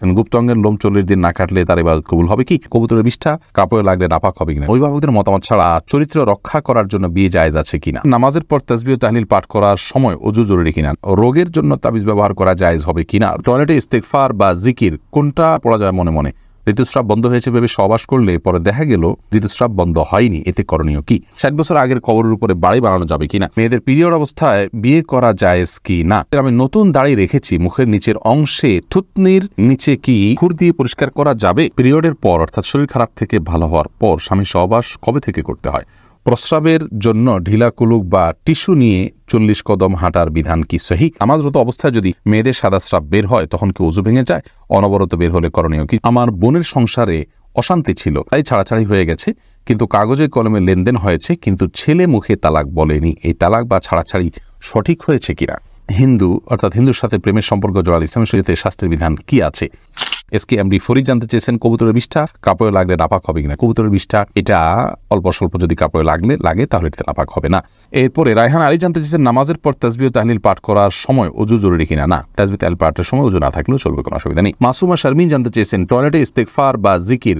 গুপ্তাঙ্গের লোম 40 দিন না কাটলে তার ইবাদত কবুল হবে কি? কবুতরের বিষ্ঠা কাপড়ে লাগলে নাপাক হবে কিনা? অভিভাবকদের মতামত ছাড়া চরিত্র রক্ষা করার জন্য বিয়ে জায়েজ আছে কিনা? নামাজের পর তাসবিহ ও তাহলিল পাঠ করার সময় ওযু জরুরি কিনা? রোগের জন্য তাবিজ ব্যবহার করা জায়েজ হবে কিনা? টয়লেটে ইস্তেগফার বা জিকির কোনটা পড়া যায় মনে মনে? ঋতুস্রাব বন্ধ হয়েছে ভেবে সহবাস করলে পরে দেখা গেল ঋতুস্রাব বন্ধ হয়নি, এতে করণীয় কি? 60 বছর আগের কবরের উপরে বাড়ি বানানো যাবে কিনা? মেয়েদের পিরিয়ড অবস্থায় বিয়ে করা জায়েজ কি না? আমি নতুন দাড়ি রেখেছি, মুখের নিচের অংশে থুতনির নিচে কি খুর দিয়ে পরিষ্কার করা যাবে? পিরিয়ডের পর অর্থাৎ শরীর খারাপ থেকে ভালো হওয়ার পর স্বামী সহবাস কবে থেকে করতে হয়? প্রস্রাবের জন্য ঢিলা কুলুক বা টিস্যু নিয়ে 40 কদম হাঁটার বিধান কি সহিহ? নামাজরত অবস্থায় যদি মেয়েদের সাদা স্রাব বের হয় তখন কি ওযু ভেঙে যায়? অনবরত বের হলে করণীয় কি? আমার বোনের সংসারে অশান্তি ছিল, তাই ছাড়াছাড়ি হয়ে গেছে, কিন্তু কাগজে কলমে লেনদেন হয়েছে, কিন্তু ছেলে মুখে তালাক বলেনি। এই তালাক বা ছাড়াছাড়ি সঠিক হয়েছে কিনা? হিন্দু অর্থাৎ হিন্দুর সাথে প্রেমের সম্পর্ক জড়ালে ইসলামের শরীয়তে শাস্ত্রের বিধান কি আছে? SKMD ফরিদ জানতে চেয়েছেন কবুতরের বিষ্ঠা কাপড়ে লাগলে নাপাক হবে কিনা? কবুতরের বিষ্ঠা এটা অল্প স্বল্প যদি কাপড়ে লাগে তাহলে এটা নাপাক হবে না। এরপরে রায়হান আলী জানতে চেয়েছেন নামাজের পর তাসবিহ ও তাহলিল পাঠ করার সময় ওযু জরুরি কিনা? না, তাসবিহ তাহলিল পাঠের সময় ওযু না থাকলেও চলবে, কোনো অসুবিধা নেই। মাসুমা শারমিন জানতে চেয়েছেন টয়লেটে ইস্তেগফার বা জিকির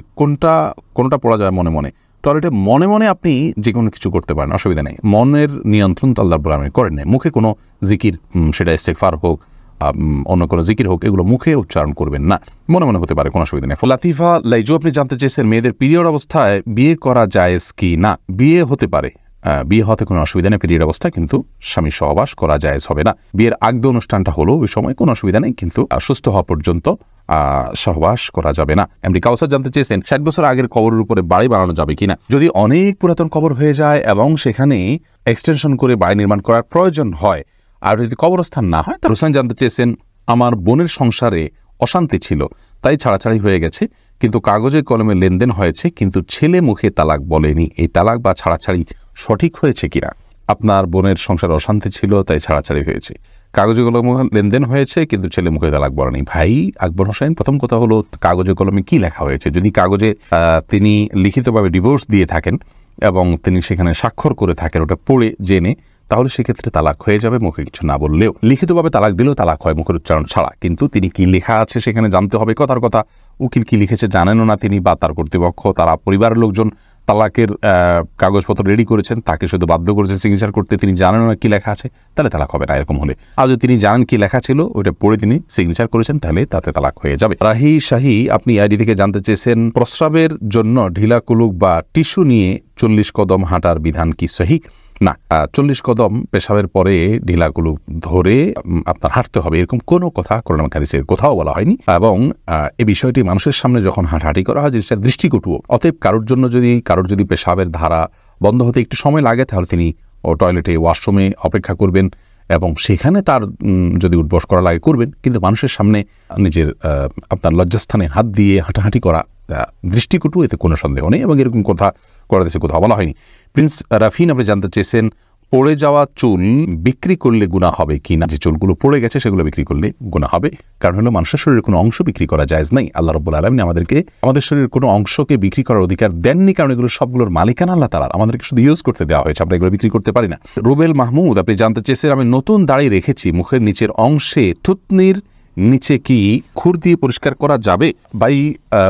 কোনটা পড়া যায় মনে মনে? টয়লেটে মনে মনে আপনি যে কোনো কিছু করতে পারেন, অসুবিধা নেই। মনের নিয়ন্ত্রণ তো আল্লাহ রাব্বুল আলামিন করেন নাই। মুখে কোনো জিকির, সেটা ইস্তেগফার হোক অন্য কোনো জিকির হোক, এগুলো মুখে উচ্চারণ করবেন না, মনে মনে হতে পারে, কোনো অসুবিধা নেই। লাতিফা লাইজু আপনি জানতে চেয়েছেন মেয়েদের পিরিয়ড অবস্থায় বিয়ে করা জায়েজ কি না? বিয়ে হতে পারে, বিয়ে হতে কোনো অসুবিধা নেই পিরিয়ড অবস্থা, কিন্তু স্বামী সহবাস করা জায়েজ হবে না। বিয়ের আগ্দ অনুষ্ঠানটা হলো ওই সময়, কোনো অসুবিধা নেই, কিন্তু সুস্থ হওয়া পর্যন্ত সহবাস করা যাবে না। এমডি কাউসার জানতে চেয়েছেন 60 বছর আগের কবরের উপরে বাড়ি বানানো যাবে কিনা? যদি অনেক পুরাতন কবর হয়ে যায় এবং সেখানে এক্সটেনশন করে বাড়ি নির্মাণ করার প্রয়োজন হয়, আর যদি কবরস্থান না হয়, তা হোসেন জানতে চেয়েছেন আমার বোনের সংসারে অশান্তি ছিল, তাই ছাড়াছাড়ি হয়ে গেছে, কিন্তু কাগজে কলমে লেনদেন হয়েছে, কিন্তু ছেলে মুখে তালাক বলেনি। এই তালাক বা ছাড়াছাড়ি সঠিক হয়েছে কিনা? আপনার বোনের সংসারে অশান্তি ছিল, তাই ছাড়াছাড়ি হয়েছে, কাগজে কলমে লেনদেন হয়েছে, কিন্তু ছেলে মুখে তালাক বলেনি। ভাই আকবর হোসেন, প্রথম কথা হলো কাগজে কলমে কি লেখা হয়েছে? যদি কাগজে তিনি লিখিতভাবে ডিভোর্স দিয়ে থাকেন এবং তিনি সেখানে স্বাক্ষর করে থাকেন, ওটা পড়ে জেনে, তাহলে সেক্ষেত্রে তালাক হয়ে যাবে, মুখে কিছু না বললেও। লিখিতভাবে তালাক দিলেও তালাক হয় মুখের উচ্চারণ ছাড়া, কিন্তু তিনি কি লেখা আছে সেখানে জানতে হবে। কথার কথা, উকিল কি লিখেছে জানেনও না তিনি, বা তার কর্তৃপক্ষ, তারা পরিবারের লোকজন তালাকের কাগজপত্র রেডি করেছেন, তাকে শুধু বাধ্য করেছে সিগনেচার করতে, তিনি জানেনও না কি লেখা আছে, তাহলে তালাক হবে না। এরকম হলে, আর যদি তিনি জানেন কি লেখা ছিল, ওইটা পড়ে তিনি সিগনেচার করেছেন, তাহলে তাতে তালাক হয়ে যাবে। রাহি শাহী আপনি আইডি থেকে জানতে চেয়েছেন প্রস্রাবের জন্য ঢিলা কুলুক বা টিস্যু নিয়ে 40 কদম হাঁটার বিধান কি সহিহ? না, 40 কদম পেশাবের পরে ঢিলাগুলো ধরে আপনার হাঁটতে হবে, এরকম কোনো কথা কোরআন হাদিসের কোথাও বলা হয়নি। এবং এই বিষয়টি মানুষের সামনে যখন হাঁটাহাঁটি করা হয়, জিনিসটা দৃষ্টিকটুও। অতএব কারোর যদি পেশাবের ধারা বন্ধ হতে একটু সময় লাগে, তাহলে তিনি টয়লেটে ওয়াশরুমে অপেক্ষা করবেন এবং সেখানে তার যদি উঠবস করা লাগে করবেন, কিন্তু মানুষের সামনে নিজের আপনার লজ্জাস্থানে হাত দিয়ে হাঁটাহাঁটি করা দৃষ্টিকটু, এতে কোনো সন্দেহ নেই, এবং এরকম কথা দেশে কোথাও বলা হয়নি। প্রিন্স রাফিন আপনি জানতে চেয়েছেন পড়ে যাওয়া চুল বিক্রি করলে গুনাহ হবে কি না? যে চুলগুলো পড়ে গেছে সেগুলো বিক্রি করলে গুনাহ হবে, কারণ হলো মানুষের শরীরের কোনো অংশ বিক্রি করা জায়েজ নাই। আল্লাহ রাব্বুল আলামিন আমাদেরকে আমাদের শরীরের কোনো অংশকে বিক্রি করার অধিকার দেননি, কারণ এগুলো সবগুলোর মালিকানা আল্লাহ তাআলা, আমাদেরকে শুধু ইউজ করতে দেওয়া হয়েছে, আমরা এগুলো বিক্রি করতে পারি না। রুবেল মাহমুদ আপনি জানতে চেয়েছেন আমি নতুন দাড়ি রেখেছি, মুখের নিচের অংশে থুতনির নিচে কি খুর দিয়ে পরিষ্কার করা যাবে? ভাই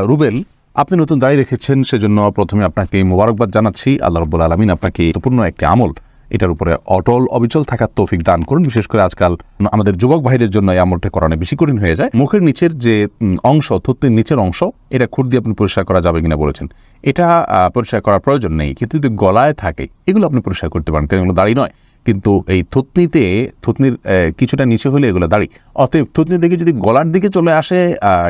রুবেল, আপনি নতুন দাড়ি রেখেছেন, সেজন্য প্রথমে আপনাকে মোবারকবাদ জানাচ্ছি। আল্লাহ রাব্বুল আলামিন আপনাকে গুরুত্বপূর্ণ একটি আমল, এটার উপরে অটল অবিচল থাকার তৌফিক দান করুন। বিশেষ করে আজকাল আমাদের যুবক ভাইদের জন্য এই আমলটা করানো বেশি কঠিন হয়ে যায়। মুখের নিচের যে অংশ, থুতনির নিচের অংশ, এটা খুর দিয়ে আপনি পরিষ্কার করা যাবে কিনা বলেছেন। এটা পরিষ্কার করার প্রয়োজন নেই, কিন্তু যদি গলায় থাকে এগুলো আপনি পরিষ্কার করতে পারেন, কারণ এগুলো দাড়ি নয়। কিন্তু এই থুতনির কিছুটা নিচে হলে এগুলো দাড়ি। অতএব থুতনির দিকে যদি গলার দিকে চলে আসে,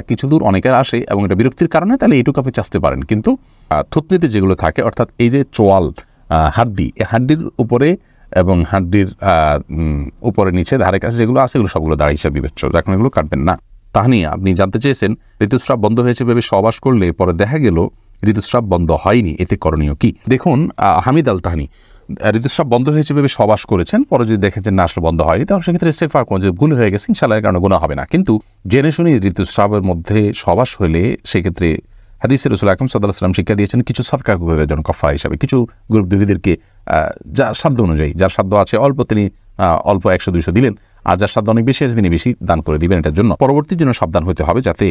কিছু দূর অনেকের আসে এবং এটা বিরক্তির কারণে, তাহলে এইটুকু আপনি চাচতে পারেন। কিন্তু থুতনিতে যেগুলো থাকে, অর্থাৎ এই যে চোয়াল হাড্ডি, এই হাড্ডির উপরে এবং হাড্ডির উপরে নিচে ধারে কাছে যেগুলো আছে, এগুলো সবগুলো দাড়ি হিসাবে বিবেচ্য, এখন এগুলো কাটবেন না। তাহনিয়া আপনি জানতে চেয়েছেন ঋতুস্রাব বন্ধ হয়েছে ভেবে সহবাস করলে পরে দেখা গেল ঋতুস্রাব বন্ধ হয়নি, এতে করণীয় কি? দেখুন, হামিদ আল তাহানি ঋতুস্রাব বন্ধ হয়েছে ভেবে সহবাস করেছেন, পরে যদি দেখেছেন না আসলে বন্ধ হয়নি, তাহলে সেক্ষেত্রে ইস্তেগফার করুন, যে ভুল হয়ে গেছে, ইনশাআল্লাহ এর কারণে গুনাহ হবে না। কিন্তু জেনে শুনে ঋতুস্রাবের মধ্যে সহবাস হলে সেক্ষেত্রে হাদিসে রাসূল আকরাম সাল্লাল্লাহু আলাইহি ওয়াসাল্লাম শিক্ষা দিয়েছেন কিছু সাদকা করে দেন কাফারা হিসাবে, কিছু গরিব দুঃখীদেরকে যার সাধ্য অনুযায়ী, যার সাধ্য আছে অল্প, তিনি অল্প 100-200 দিলেন, আর যার সাধ্য অনেক বেশি আছে তিনি বেশি দান করে দিবেন। এটার জন্য পরবর্তীর জন্য সাবধান হতে হবে, যাতে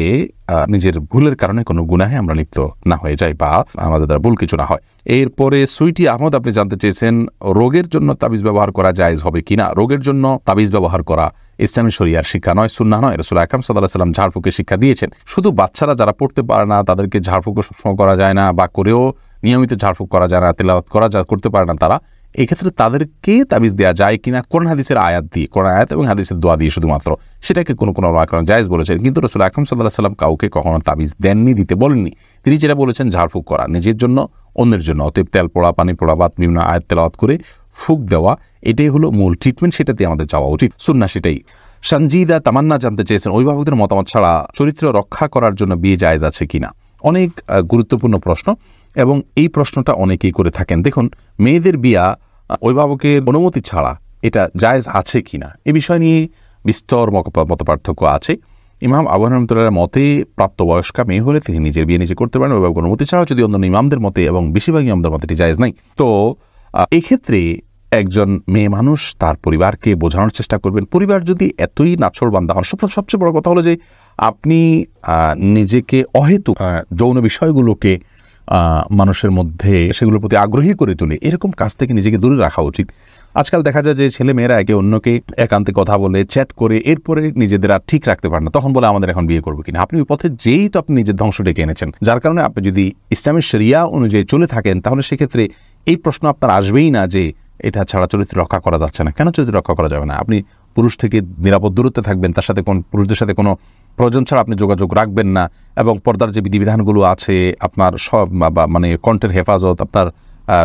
নিজের ভুলের কারণে কোনো গুনাহে আমরা লিপ্ত না হয়ে যাই বা আমাদের দ্বারা ভুল কিছু না হয়। এরপরে সুইটি আহমদ আপনি জানতে চেয়েছেন রোগের জন্য তাবিজ ব্যবহার করা জায়েজ হবে কিনা। রোগের জন্য তাবিজ ব্যবহার করা ইসলামী শরিয়ার শিক্ষা নয়, সুন্নাহ নয়। রাসূল আকরাম সাল্লাল্লাহু আলাইহি ওয়াসাল্লাম ঝাড়ফুঁকের শিক্ষা দিয়েছেন। শুধু বাচ্চারা যারা পড়তে পারে না তাদেরকে ঝাড়ফুঁকও সবসময় করা যায় না, বা করেও নিয়মিত ঝাড়ফুঁক করা যায় না, তেলাওয়াত করা করতে পারে না তারা, এক্ষেত্রে তাদেরকে তাবিজ দেওয়া যায় কিনা কোরআন হাদিসের আয়াত দিয়ে, কোরআন আয়াত এবং হাদিসের দোয়া দিয়ে শুধুমাত্র, সেটাকে কোনো ওলামা কেরাম জায়েজ বলেছেন। কিন্তু রাসূল আকরাম সাল্লাল্লাহু আলাইহি ওয়াসাল্লাম কাউকে কখনো তাবিজ দেননি, দিতে বলেননি। তিনি যেটা বলেছেন ঝাড়ফুঁক করা নিজের জন্য, অন্যের জন্য। অতএব তেল পড়া, পানি পড়া বা বিভিন্ন আয়াত তেলাওয়াত করে ফুঁক দেওয়া, এটাই হলো মূল ট্রিটমেন্ট, সেটাতে আমাদের যাওয়া উচিত, সুন্নাহ সেটাই। সঞ্জিদা তামান্না জানতে চেয়েছেন অভিভাবকদের মতামত ছাড়া চরিত্র রক্ষা করার জন্য বিয়ে জায়েজ আছে কিনা। অনেক গুরুত্বপূর্ণ প্রশ্ন, এবং এই প্রশ্নটা অনেকেই করে থাকেন। দেখুন, মেয়েদের বিয়া অভিভাবকের অনুমতি ছাড়া এটা জায়েজ আছে কিনা এ বিষয় নিয়ে বিস্তর মতপার্থক্য আছে। ইমাম আবু হানিফা রাহমাতুল্লাহর মতে প্রাপ্তবয়স্কা মেয়ে হলে তিনি নিজের বিয়ে নিজে করতে পারেন অভিভাবকের অনুমতি ছাড়া, যদি অন্যান্য ইমামদের মতে এবং বেশিরভাগ ইমামদের মতে এটি জায়েজ নাই। তো এক্ষেত্রে একজন মেয়ে মানুষ তার পরিবারকে বোঝানোর চেষ্টা করবেন। পরিবার যদি এতই নাছোড়বান্দা হন, সবচেয়ে বড় কথা হলো যে আপনি নিজেকে অহেতুক যৌন বিষয়গুলোকে মানুষের মধ্যে সেগুলোর প্রতি আগ্রহী করে তোলে, এরকম কাজ থেকে নিজেকে দূরে রাখা উচিত। আজকাল দেখা যায় যে ছেলে মেয়েরা একে অন্যকে একান্তে কথা বলে, চ্যাট করে, এরপরে নিজেদের আর ঠিক রাখতে পারেন না, তখন বলে আমাদের এখন বিয়ে করবো কিনা। আপনি ওই পথে যেই তো আপনি নিজের ধ্বংস ডেকে এনেছেন। যার কারণে আপনি যদি ইসলামের শরিয়া অনুযায়ী চলে থাকেন, তাহলে সেক্ষেত্রে এই প্রশ্ন আপনার আসবেই না যে এটা ছাড়া চরিত্র রক্ষা করা যাচ্ছে না। কেন চরিত্র রক্ষা করা যাবে না? আপনি পুরুষ থেকে নিরাপদ দূরত্বে থাকবেন, তার সাথে কোন পুরুষদের সাথে কোনো প্রয়োজন ছাড়া আপনি যোগাযোগ রাখবেন না, এবং পর্দার যে বিধিবিধানগুলো আছে, আপনার সব মানে কণ্ঠের হেফাজত, আপনার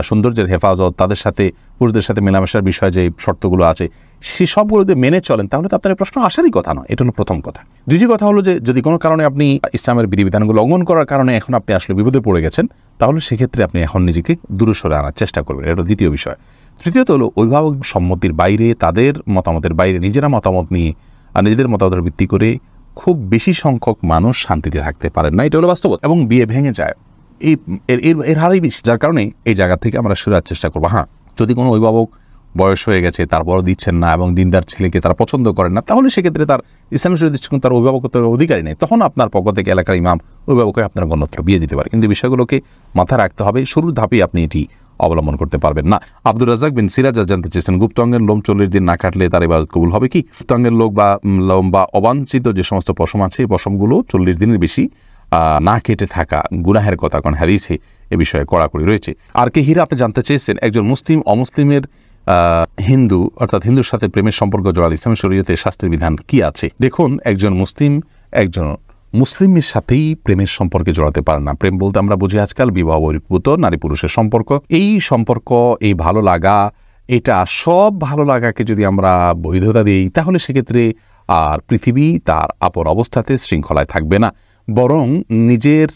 সৌন্দর্যের হেফাজত, তাদের সাথে পুরুষদের সাথে মেলামেশার বিষয়ে যে শর্তগুলো আছে, সেই সবগুলো যদি মেনে চলেন, তাহলে তো আপনার প্রশ্ন আসারই কথা নয়। এটা হলো প্রথম কথা। দ্বিতীয় কথা হলো যে যদি কোনো কারণে আপনি ইসলামের বিধিবিধানগুলো লঙ্ঘন করার কারণে এখন আপনি আসলে বিপদে পড়ে গেছেন, তাহলে সেক্ষেত্রে আপনি এখন নিজেকে দূরে সরে আনার চেষ্টা করবেন। এটা দ্বিতীয় বিষয়। তৃতীয়ত হলো অভিভাবক সম্মতির বাইরে, তাদের মতামতের বাইরে নিজেরা মতামত নিয়ে আর নিজেদের মতামতের ভিত্তি করে খুব বেশি সংখ্যক মানুষ শান্তিতে থাকতে পারেন না, এটা হলো বাস্তব, এবং বিয়ে ভেঙে যায় এর হারই বেশি। যার কারণে এই জায়গা থেকে আমরা সরার চেষ্টা করবো। হ্যাঁ, যদি কোনো অভিভাবক বয়স হয়ে গেছে, তারপরও দিচ্ছেন না, এবং দিনদার ছেলেকে তারা পছন্দ করেন না, তাহলে সেক্ষেত্রে তার ইসলামের শরীয়ত দৃষ্টিকোণ তার অভিভাবকত্বের অধিকারী নেই। তখন আপনার পক্ষ থেকে এলাকার ইমাম অভিভাবককে আপনার গণ্যত্র বিয়ে দিতে পারে। কিন্তু বিষয়গুলোকে মাথায় রাখতে হবে, শুরুর ধাপেই আপনি এটি অবলম্বন করতে পারবেন না। আব্দুর রাজ্জাক বিন সিরাজ জানতে চেয়েছেন গুপ্তাঙ্গের লোম 40 দিন না কাটলে তার ইবাদত কবুল হবে কি। গুপ্তাঙ্গের লোম বা অবাঞ্ছিত যে সমস্ত পশম আছে, এই পশমগুলো 40 দিনের বেশি না কেটে থাকা গুনাহের কথা, কারণ হাদিসে এ বিষয়ে কড়াকড়ি রয়েছে। আর কে হীরা আপনি জানতে চেয়েছেন একজন মুসলিম অমুসলিমের হিন্দু অর্থাৎ হিন্দুর সাথে প্রেমের সম্পর্ক জড়ালে ইসলাম শরীয়তে শাস্ত্রের বিধান কি আছে। দেখুন, একজন মুসলিমের সাথেই প্রেমের সম্পর্কে জড়াতে পারে না। প্রেম বলতে আমরা বুঝি আজকাল বিবাহ বহির্ভূত নারী পুরুষের সম্পর্ক। এই সম্পর্ক, এই ভালো লাগা, এটা সব ভালো লাগাকে যদি আমরা বৈধতা দিই, তাহলে সেক্ষেত্রে আর পৃথিবী তার আপন অবস্থাতে শৃঙ্খলায় থাকবে না, বরং নিজের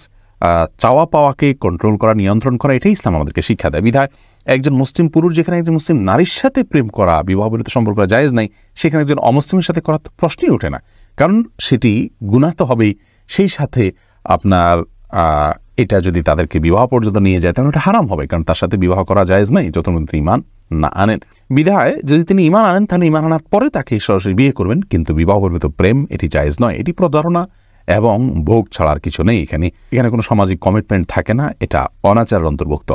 চাওয়া পাওয়াকে কন্ট্রোল করা, নিয়ন্ত্রণ করা, এটাই ইসলাম আমাদেরকে শিক্ষা দেয়। বিধায় একজন মুসলিম পুরুষ যেখানে একজন মুসলিম নারীর সাথে প্রেম করা, বিবাহ বহির্ভূত সম্পর্ক করা জায়েজ নাই, সেখানে একজন অমুসলিমের সাথে করার প্রশ্নই ওঠে না, কারণ সেটি গুনাহ তো হবেই। সেই সাথে আপনার এটা যদি তাদেরকে বিবাহ পর্যন্ত নিয়ে যায়, তাহলে এটা হারাম হবে, কারণ তার সাথে বিবাহ করা জায়েজ নাই যতক্ষণ তিনি ঈমান না আনেন। বিধায় যদি তিনি ঈমান আনেন, তাহলে ঈমান আনার পরে তাকে সরাসরি বিয়ে করবেন, কিন্তু বিবাহ বহির্ভূত প্রেম এটি জায়েজ নয়। এটি প্রতারণা এবং ভোগ ছাড়ার কিছু নেই। এখানে কোনো সামাজিক কমিটমেন্ট থাকে না, এটা অনাচারের অন্তর্ভুক্ত।